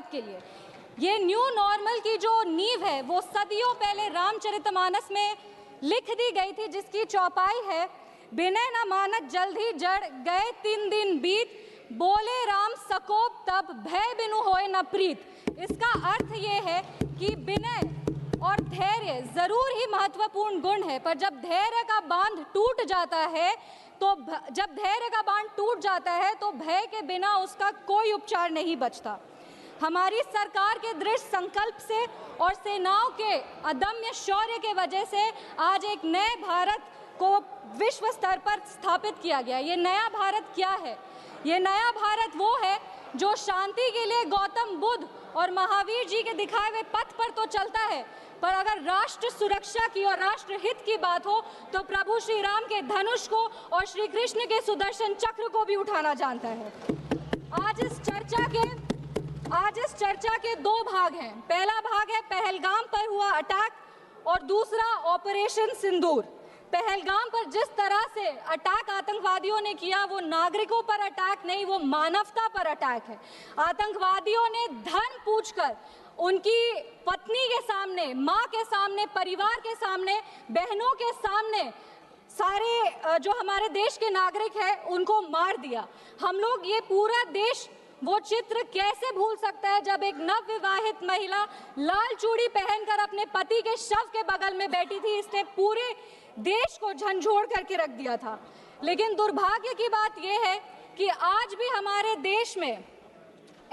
भारत के लिए। ये न्यू नॉर्मल की जो नींव है वो सदियों पहले रामचरितमानस में लिख दी गई थी, जिसकी चौपाई है, बिनय न मानत जल्द ही जड़ गए 3 दिन बीत, बोले राम सकोप तब भय बिनु होए न प्रीत। इसका अर्थ ये है कि विनय और धैर्य जरूर ही महत्वपूर्ण गुण है, पर जब धैर्य का बांध टूट जाता है तो भय के बिना उसका कोई उपचार नहीं बचता। हमारी सरकार के दृढ़ संकल्प से और सेनाओं के अदम्य शौर्य के वजह से आज एक नए भारत को विश्व स्तर पर स्थापित किया गया। ये नया भारत क्या है? ये नया भारत वो है जो शांति के लिए गौतम बुद्ध और महावीर जी के दिखाए हुए पथ पर तो चलता है, पर अगर राष्ट्र सुरक्षा की और राष्ट्र हित की बात हो तो प्रभु श्री राम के धनुष को और श्री कृष्ण के सुदर्शन चक्र को भी उठाना जानता है। आज इस चर्चा के 2 भाग हैं। पहला भाग है पहलगाम पर हुआ अटैक और दूसरा ऑपरेशन सिंदूर। पहलगाम पर जिस तरह से अटैक आतंकवादियों ने किया वो नागरिकों पर अटैक नहीं, वो मानवता पर अटैक है। आतंकवादियों ने धन पूछकर उनकी पत्नी के सामने, माँ के सामने, परिवार के सामने, बहनों के सामने सारे जो हमारे देश के नागरिक हैं उनको मार दिया। हम लोग ये पूरा देश वो चित्र कैसे भूल सकता है जब एक नवविवाहित महिला लाल चूड़ी पहनकर अपने पति के शव के बगल में बैठी थी। इसने पूरे देश को झंझोड़ करके रख दिया था। लेकिन दुर्भाग्य की बात यह है कि आज भी हमारे देश में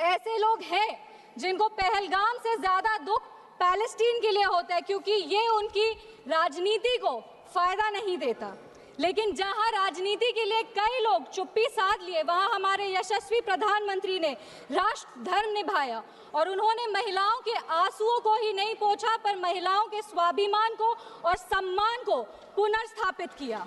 ऐसे लोग हैं जिनको पहलगाम से ज्यादा दुख पैलेस्टीन के लिए होता है, क्योंकि ये उनकी राजनीति को फायदा नहीं देता। लेकिन जहां राजनीति के लिए कई लोग चुप्पी साध लिए, वहां हमारे यशस्वी प्रधानमंत्री ने राष्ट्र धर्म निभाया और उन्होंने महिलाओं के आंसुओं को ही नहीं पोंछा, पर महिलाओं के स्वाभिमान को और सम्मान को पुनर्स्थापित किया।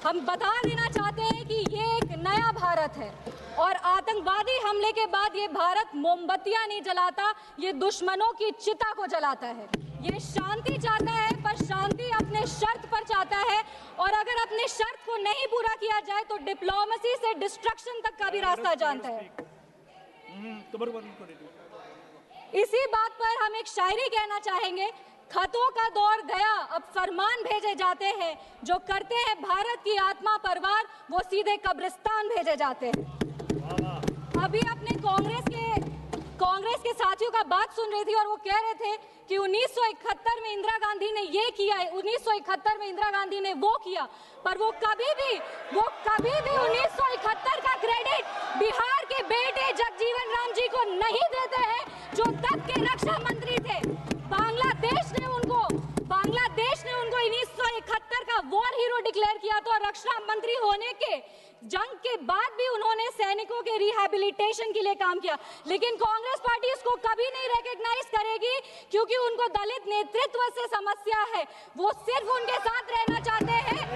हम बता देना चाहते हैं कि ये एक नया भारत है और आतंकवादी हमले के बाद ये भारत मोमबत्तियां नहीं जलाता, ये दुश्मनों की चिता को जलाता है। ये शांति चाहता है, पर शांति अपने शर्त पर चाहता है, और अगर अपने शर्त को नहीं पूरा किया जाए तो डिप्लोमेसी से डिस्ट्रक्शन तक का भी रास्ता जानता है। इसी बात पर हम एक शायरी कहना चाहेंगे, खतों का दौर गया अब फरमान भेजे जाते हैं, जो करते हैं भारत की आत्मा परवार वो सीधे कब्रिस्तान भेजे जाते हैं। अभी अपने कांग्रेस के साथियों का बात सुन रही थी और वो कह रहे थे कि 1971 में इंदिरा गांधी ने ये किया है, 1971 में इंदिरा गांधी ने वो किया, पर वो कभी भी 1971 का क्रेडिट बिहार के बेटे जगजीवन राम जी को नहीं देते हैं, जो तब के रक्षा मंत्री थे। बांग्लादेश ने उनको 1971 का वॉर हीरो डिक्लेयर किया था और रक्षा मंत्री होने के जंग के बाद भी उन्होंने सैनिकों के रिहैबिलिटेशन के लिए काम किया। लेकिन कांग्रेस पार्टी इसको कभी नहीं रिकॉग्नाइज करेगी, क्योंकि उनको दलित नेतृत्व से समस्या है। वो सिर्फ उनके साथ रहना चाहते हैं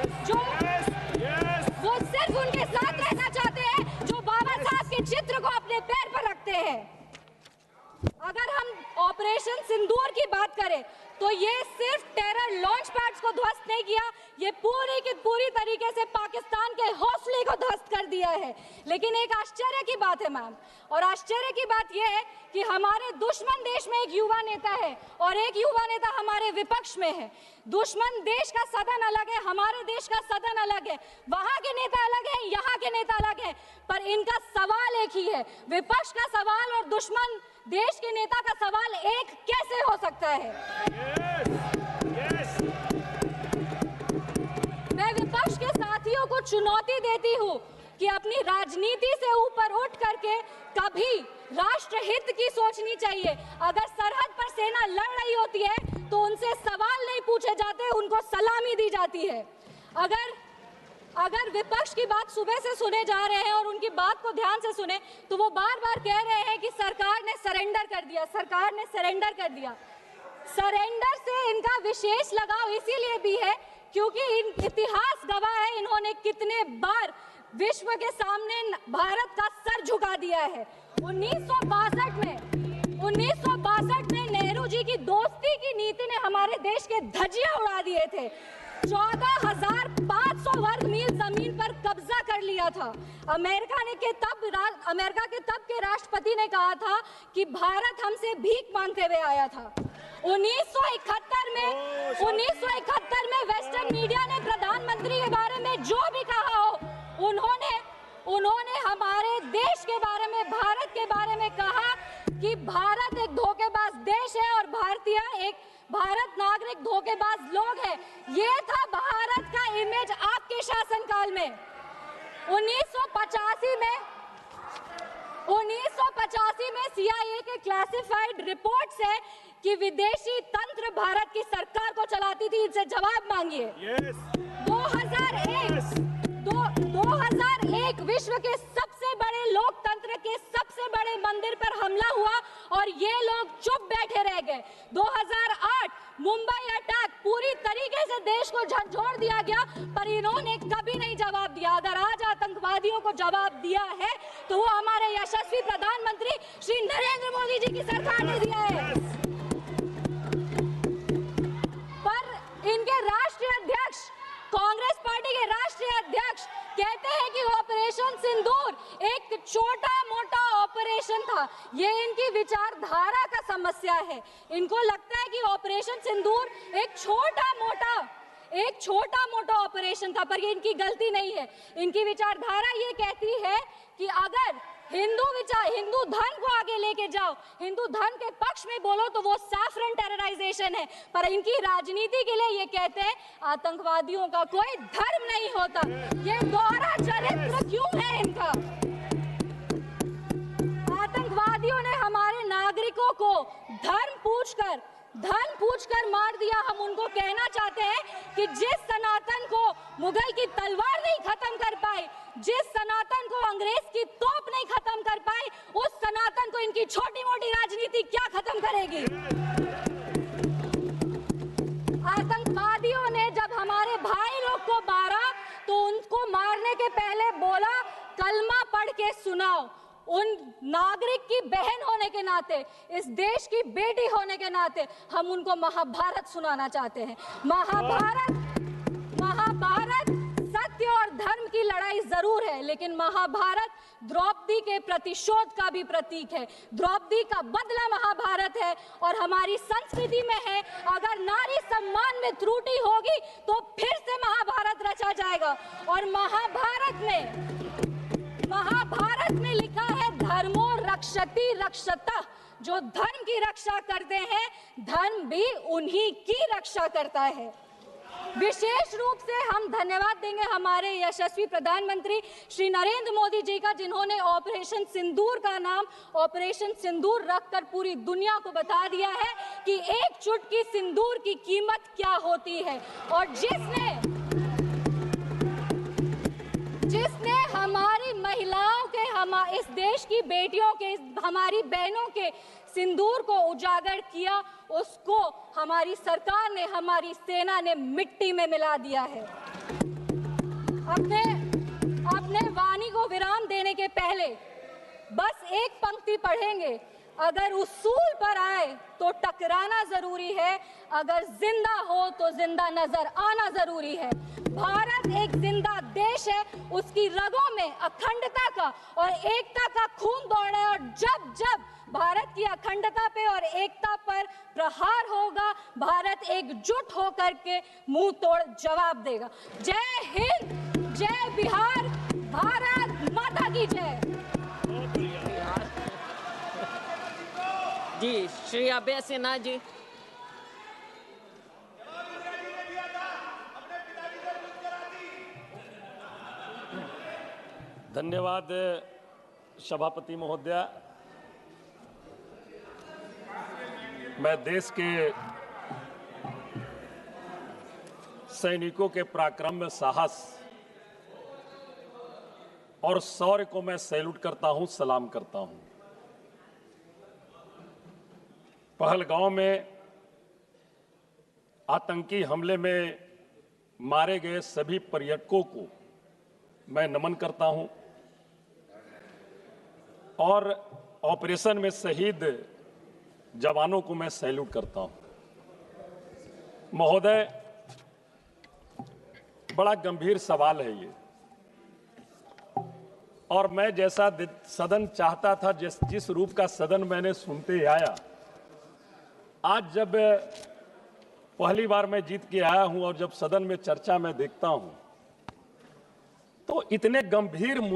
जो बाबा साहब के चित्र को अपने पैर पर रखते हैं। अगर हम ऑपरेशन सिंदूर की बात करें तो ये सिर्फ टेरर लॉन्च पैड्स को ध्वस्त नहीं किया, ये पूरी की पूरी तरीके से पाकिस्तान के हौसले को ध्वस्त कर दिया है। लेकिन एक आश्चर्य की बात है मैम, और आश्चर्य की बात यह है कि हमारे दुश्मन देश में एक युवा नेता है और एक युवा नेता हमारे विपक्ष में है। दुश्मन देश का सदन अलग है, हमारे देश का सदन अलग है, वहां के नेता अलग है, यहाँ के नेता अलग है, पर इनका सवाल एक ही है। विपक्ष का सवाल और दुश्मन देश के नेता का सवाल एक कैसे हो सकता है? मैं विपक्ष के साथियों को चुनौती देती हूँ कि अपनी राजनीति से ऊपर उठ करके कभी राष्ट्र हित की सोचनी चाहिए। अगर सरहद पर सेना लड़ रही होती है तो उनसे सवाल नहीं पूछे जाते, उनको सलामी दी जाती है। अगर विपक्ष की बात सुबह से सुने जा रहे हैं और उनकी बात को ध्यान से सुने तो वो बार बार कह रहे हैं कि सरकार ने सरेंडर कर दिया, सरकार ने सरेंडर कर दिया। सरेंडर से इनका विशेष लगाव इसीलिए भी है क्योंकि इतिहास गवाह है इन्होंने कितने बार विश्व के सामने भारत का सर झुका दिया है। 1962 में नेहरू जी की दोस्ती की नीति ने हमारे देश के धज्जियां उड़ा दिए थे। 14,500 वर्ग मील जमीन पर कब्जा कर लिया था। अमेरिका के तब के राष्ट्रपति ने कहा था कि भारत हमसे भीख मांगते हुए आया था। 1971 में वेस्टर्न मीडिया ने प्रधानमंत्री के बारे में जो भी कहा हो, उन्होंने हमारे देश के बारे में, भारत के बारे में कहा कि भारत एक धोखेबाज देश है और भारत नागरिक धोखेबाज लोग हैं। ये था भारत का इमेज आपके शासनकाल में। 1985 में CIA के क्लासिफाइड रिपोर्ट्स है कि विदेशी तंत्र भारत की सरकार को चलाती थी। इनसे जवाब मांगिए। 2001 विश्व के सबसे बड़े लोकतंत्र के सबसे बड़े मंदिर पर हमला हुआ और ये लोग चुप बैठे रह गए। 2008 मुंबई अटैक, पूरी तरीके से देश को झंझोड़ दिया गया, पर इन्होंने कभी नहीं जवाब दिया। अगर आज आतंकवादियों को जवाब दिया है तो वो हमारे यशस्वी प्रधानमंत्री श्री नरेंद्र मोदी जी की सरकार ने दिया है। पर इनके राष्ट्रीय अध्यक्ष, कांग्रेस पार्टी के राष्ट्रीय अध्यक्ष कहते हैं कि ऑपरेशन सिंदूर एक छोटा मोटा ऑपरेशन था। ये इनकी विचारधारा का समस्या है। इनको लगता है कि ऑपरेशन सिंदूर एक छोटा मोटा ऑपरेशन था, पर ये इनकी गलती नहीं है। इनकी विचारधारा ये कहती है कि अगर हिंदू धर्म को आगे लेके जाओ, हिंदू धर्म के पक्ष में बोलो तो वो सैफरन टेरराइजेशन है। पर इनकी राजनीति के लिए ये कहते हैं आतंकवादियों का कोई धर्म नहीं होता। ये दोहरा चरित्र क्यों है इनका? आतंकवादियों ने हमारे नागरिकों को धर्म पूछकर मार दिया। हम उनको कहना चाहते हैं कि जिस सनातन को मुगल की तलवार नहीं खत्म कर पाई, जिस सनातन को अंग्रेज की तोप नहीं खत्म कर पाई, उस सनातन को इनकी छोटी मोटी राजनीति क्या खत्म करेगी? आतंकवादियों ने जब हमारे भाई लोग को मारा तो उनको मारने के पहले बोला कलमा पढ़ के सुनाओ। उन नागरिक की बहन होने के नाते, इस देश की बेटी होने के नाते हम उनको महाभारत सुनाना चाहते हैं। महाभारत सत्य और धर्म की लड़ाई जरूर है, लेकिन महाभारत द्रौपदी के प्रतिशोध का भी प्रतीक है। द्रौपदी का बदला महाभारत है और हमारी संस्कृति में है। अगर नारी सम्मान में त्रुटि होगी तो फिर से महाभारत रचा जाएगा। और महाभारत में लिखा है धर्मो रक्षति रक्षतः। जो धर्म की रक्षा करते हैं, धर्म भी उन्हीं की रक्षा करता है। विशेष रूप से हम धन्यवाद देंगे हमारे यशस्वी प्रधानमंत्री श्री नरेंद्र मोदी जी का, जिन्होंने ऑपरेशन सिंदूर का नाम ऑपरेशन सिंदूर रखकर पूरी दुनिया को बता दिया है कि एक चुटकी सिंदूर की कीमत क्या होती है। और जिसने हमारी महिलाओं के, इस देश की बेटियों के, हमारी बहनों के सिंदूर को उजागर किया, उसको हमारी सरकार ने, हमारी सेना ने मिट्टी में मिला दिया है। अपने वाणी को विराम देने के पहले बस एक पंक्ति पढ़ेंगे। अगर उसूल पर आए तो टकराना जरूरी है, अगर जिंदा हो तो जिंदा नजर आना जरूरी है। भारत एक जिंदा देश है, उसकी रगों में अखंडता का और एकता का खून दौड़ रहा है। और जब जब भारत की अखंडता पे और एकता पर प्रहार होगा, भारत एकजुट होकर के मुंह तोड़ जवाब देगा। जय हिंद, जय बिहार, भारत माता की जय। जी श्री अभय सिन्हा जी। धन्यवाद सभापति महोदया। मैं देश के सैनिकों के पराक्रम में साहस और शौर्य को मैं सैल्यूट करता हूं, सलाम करता हूं। पहलगांव में आतंकी हमले में मारे गए सभी पर्यटकों को मैं नमन करता हूं और ऑपरेशन में शहीद जवानों को मैं सैल्यूट करता हूं। महोदय, बड़ा गंभीर सवाल है ये, और मैं जैसा सदन चाहता था, जिस रूप का सदन मैंने सुनते आया, आज जब पहली बार मैं जीत के आया हूं और जब सदन में चर्चा में देखता हूं, तो इतने गंभीर मुद्दे